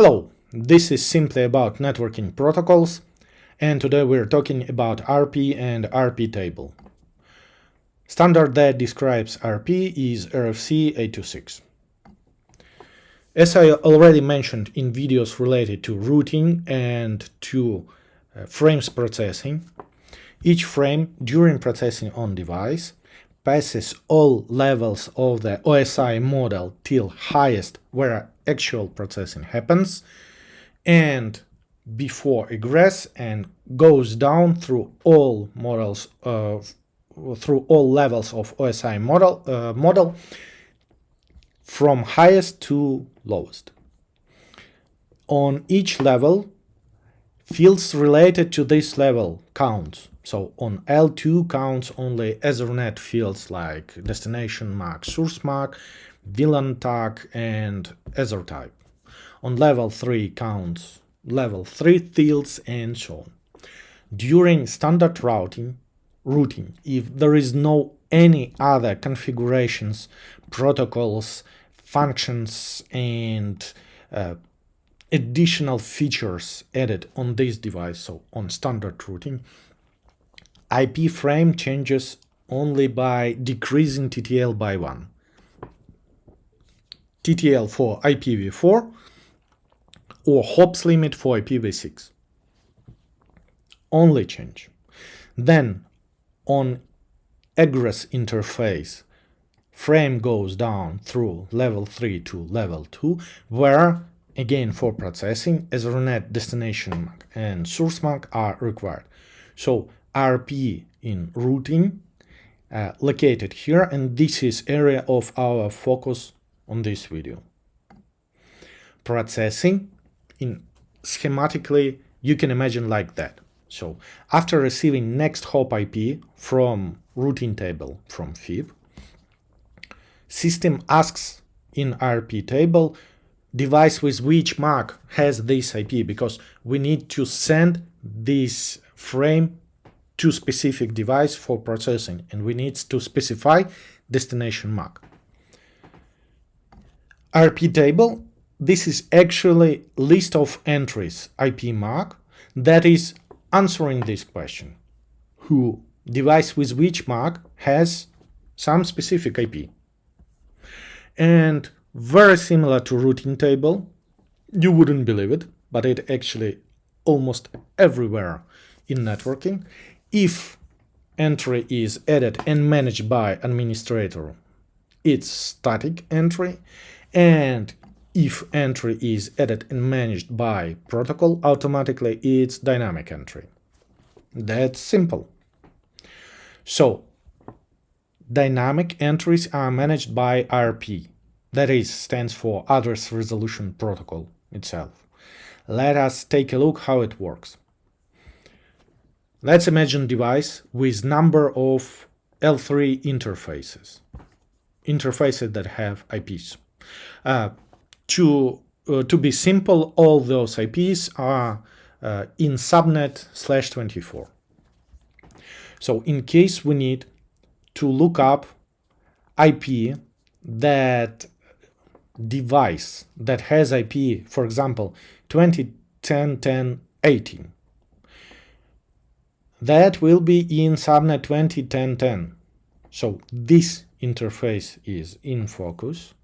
Hello, this is simply about networking protocols, and today we're talking about ARP and ARP table. Standard that describes ARP is RFC 826. As I already mentioned in videos related to routing and to frames processing, each frame during processing on device passes all levels of the OSI model till highest where actual processing happens, and before egress, and goes down through all models through all levels of OSI model from highest to lowest. On each level, fields related to this level counts. So on L2 counts only Ethernet fields like destination MAC, source MAC, VLAN tag, and Ether type. On level 3 counts level 3 fields, and so on. During standard routing, if there is no any other configurations, protocols, functions, and additional features added on this device, so on standard routing, IP frame changes only by decreasing TTL by 1. TTL for IPv4 or hops limit for IPv6. Only change. Then on egress interface, frame goes down through level 3 to level 2, where again for processing Ethernet destination MAC and source MAC are required. So RP in routing located here, and this is area of our focus on this video. Processing in schematically you can imagine like that. So after receiving next hop IP from routing table from FIB, system asks in RP table device with which MAC has this IP, because we need to send this frame to specific device for processing, and we need to specify destination MAC. RP table, this is actually list of entries IP MAC that is answering this question. Who device with which MAC has some specific IP. And very similar to routing table, you wouldn't believe it, but it actually almost everywhere in networking. If entry is added and managed by administrator, it's static entry, and if entry is added and managed by protocol, automatically it's dynamic entry. That's simple. So dynamic entries are managed by ARP, that is, stands for Address Resolution Protocol itself. Let us take a look how it works. Let's imagine device with number of L3 interfaces that have IPs. To be simple, all those IPs are in subnet /24. So in case we need to look up IP that device that has IP, for example, 20.10.10.18, that will be in subnet 20.10.10. So this interface is in focus,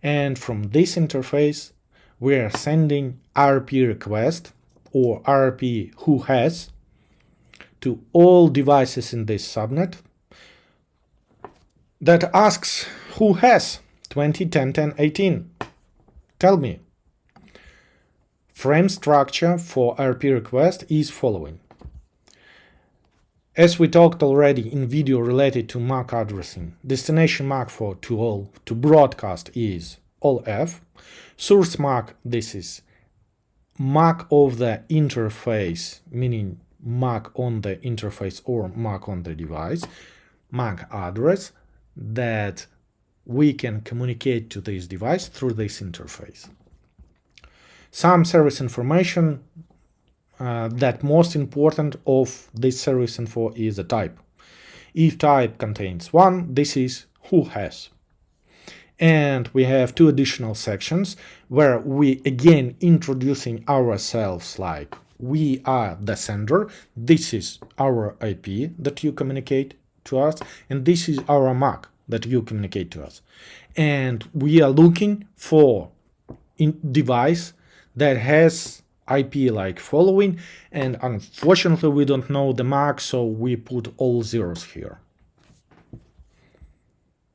and from this interface we are sending ARP request or ARP who has to all devices in this subnet that asks who has 20.10.10.18. Tell me. Frame structure for ARP request is following. As we talked already in video related to MAC addressing, destination MAC for to broadcast is all F. Source MAC, this is MAC of the interface, meaning MAC on the interface or MAC on the device. MAC address, that we can communicate to this device through this interface. Some service information that most important of this service info is a type. If type contains 1, this is who has. And we have two additional sections where we again introducing ourselves, like we are the sender, this is our IP that you communicate to us, and this is our MAC that you communicate to us. And we are looking for a device that has IP like following, and unfortunately we don't know the MAC, so we put all zeros here.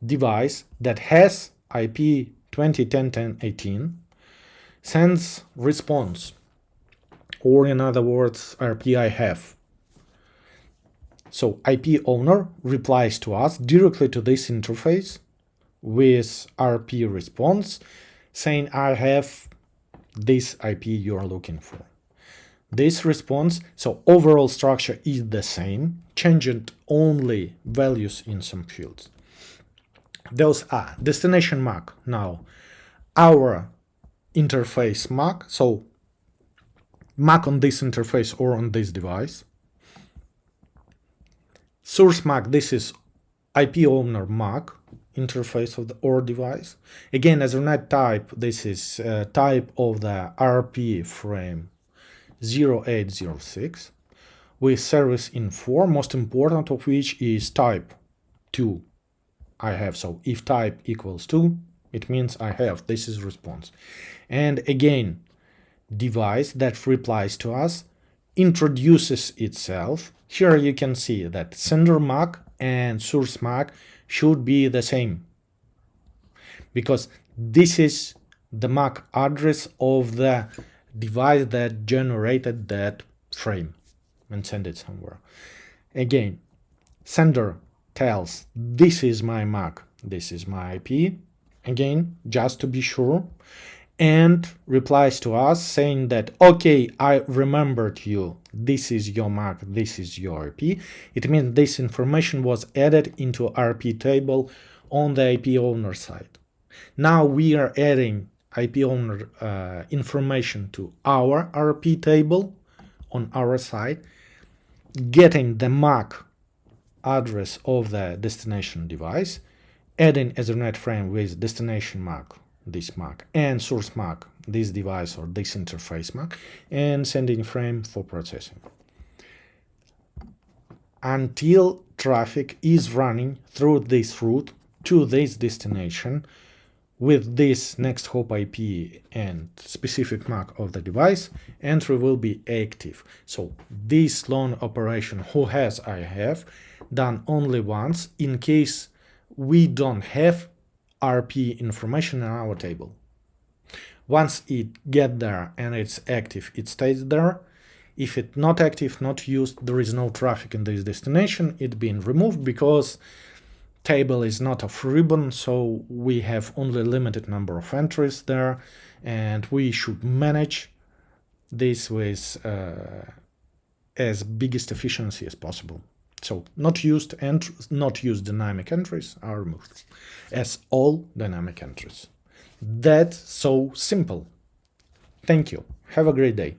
Device that has IP 2010.10.18 sends response, or in other words, RP I have. So IP owner replies to us directly to this interface with RP response, saying I have this IP you are looking for. This response, so overall structure is the same, changing only values in some fields. Those are destination MAC, now our interface MAC, so MAC on this interface or on this device. Source MAC, this is IP owner MAC, interface of the or device. Again, Ethernet type, this is type of the RP frame 0806 with service info, most important of which is type 2. I have, so if type equals 2, it means I have, this is response. And again, device that replies to us introduces itself. Here you can see that sender MAC and source MAC should be the same, because this is the MAC address of the device that generated that frame and send it somewhere. Again, sender tells this is my MAC, this is my IP, again, just to be sure, and replies to us saying that, okay, I remembered you, this is your MAC, this is your IP. It means this information was added into RP table on the IP owner side. Now we are adding IP owner information to our RP table on our side, getting the MAC address of the destination device, adding Ethernet frame with destination MAC, this MAC, and source MAC, this device or this interface MAC, and sending frame for processing. Until traffic is running through this route to this destination with this next hop IP and specific MAC of the device, entry will be active. So this long operation who has I have done only once in case we don't have RP information in our table. Once it gets there and it's active, it stays there. If it's not active, not used, there is no traffic in this destination, it's being removed because table is not a free ribbon, so we have only limited number of entries there, and we should manage this with as biggest efficiency as possible. So not used dynamic entries are removed, as all dynamic entries. That's so simple. Thank you. Have a great day.